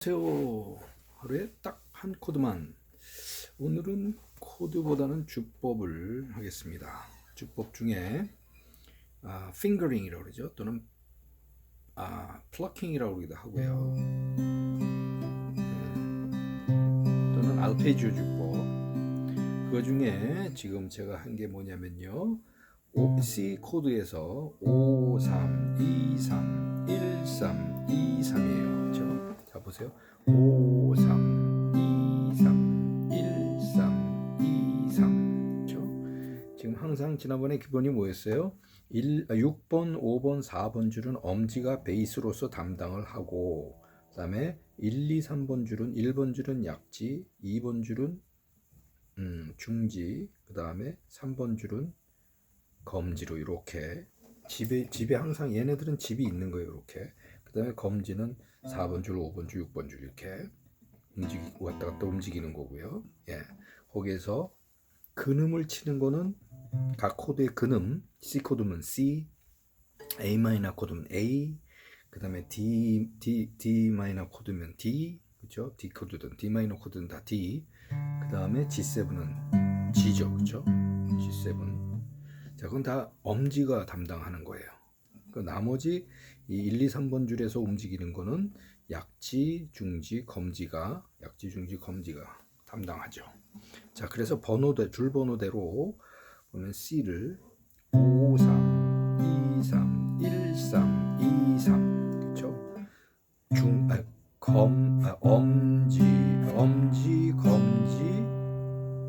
안녕하세요. 하루에 딱 한 코드만. 오늘은 코드보다는 주법을 하겠습니다. 주법 중에 fingering이라고 그러죠. 또는 plucking이라고 그러기도 하고요. 또는 알페지오 주법. 그 중에 지금 제가 한 게 뭐냐면요. C 코드에서 5, 3, 2, 3, 1, 3, 2, 3이에요. 그렇죠? 자 보세요. 5, 3, 2, 3, 1, 3, 2, 3. 그렇죠? 지금 항상 지난번에 기본이 뭐였어요? 6번, 5번, 4번 줄은 엄지가 베이스로서 담당을 하고, 그 다음에 1, 2, 3번 줄은 1번 줄은 약지, 2번 줄은 중지, 그 다음에 3번 줄은 검지로 이렇게 집에 항상 얘네들은 집이 있는 거예요. 이렇게. 그 다음에 검지는 4번 줄, 5번 줄, 6번 줄 이렇게 움직이고 왔다 갔다 움직이는 거고요. 예. 거기에서 근음을 치는 거는 각 코드의 근음, C 코드면 C, A 마이너 코드면 A, 그 다음에 D 마이너 코드면 D, 그렇죠? D 코드든 D 마이너 코드는 다 D. 그 다음에 G7은 G죠, 그렇죠? G7. 자, 그건 다 엄지가 담당하는 거예요. 그 나머지 이 1, 2, 3번 줄에서 움직이는 거는 약지, 중지, 검지가 담당하죠. 자, 그래서 줄 번호대로 보면 C를 5, 3, 2, 3, 1, 3, 2, 3. 그렇죠? 엄지, 검지,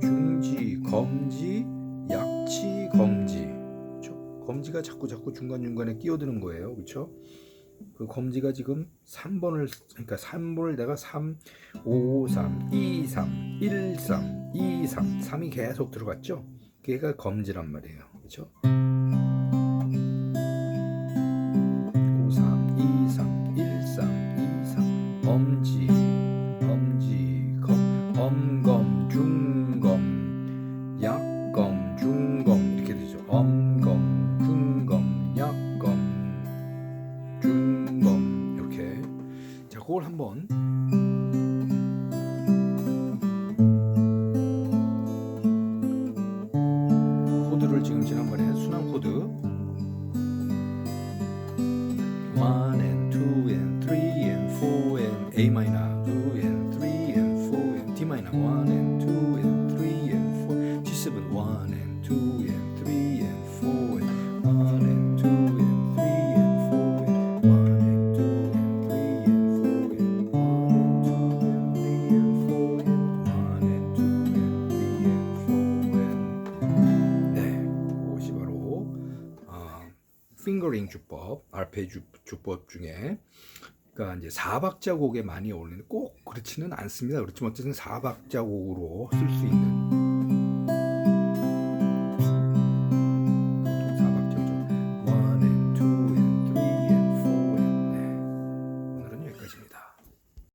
중지, 검지, 약지, 검지. 그렇죠? 검지가 자꾸 중간중간에 끼어드는 거예요. 그렇죠? 그 검지가 지금 3번을 내가 3, 5, 3, 2, 3, 1, 3, 2, 3, 3이 계속 들어갔죠? 걔가 검지란 말이에요. 그렇죠? 5, 3, 2, 3, 1, 3, 2, 3. 엄지, 엄검, 중검, 약검, 중검 이렇게 되죠. 엄검, 중검, 약검, 중검 이렇게. 자, 그걸 한번 코드를 지금 지난번에 순환 코드 1 and 2 and 3 and 4 and A minor 2 and 3 and 4 and D minor 1 and 2 and 3 and 4 G7 1 and 2 and 3 and 4 and 1 and 2 and 3 and 4 and 1 and 2 and 3 and 4 and 1 and 2 and 3 and 4 and 1 and 2 and 3 and 4 and 네, 그것이 바로 핑거링 주법, 알페지오 주법 중에 그러니까 이제 4박자곡에 많이 어울리는 꼭 그렇지는 않습니다. 그렇지만 어쨌든 4박자곡으로 쓸 수 있는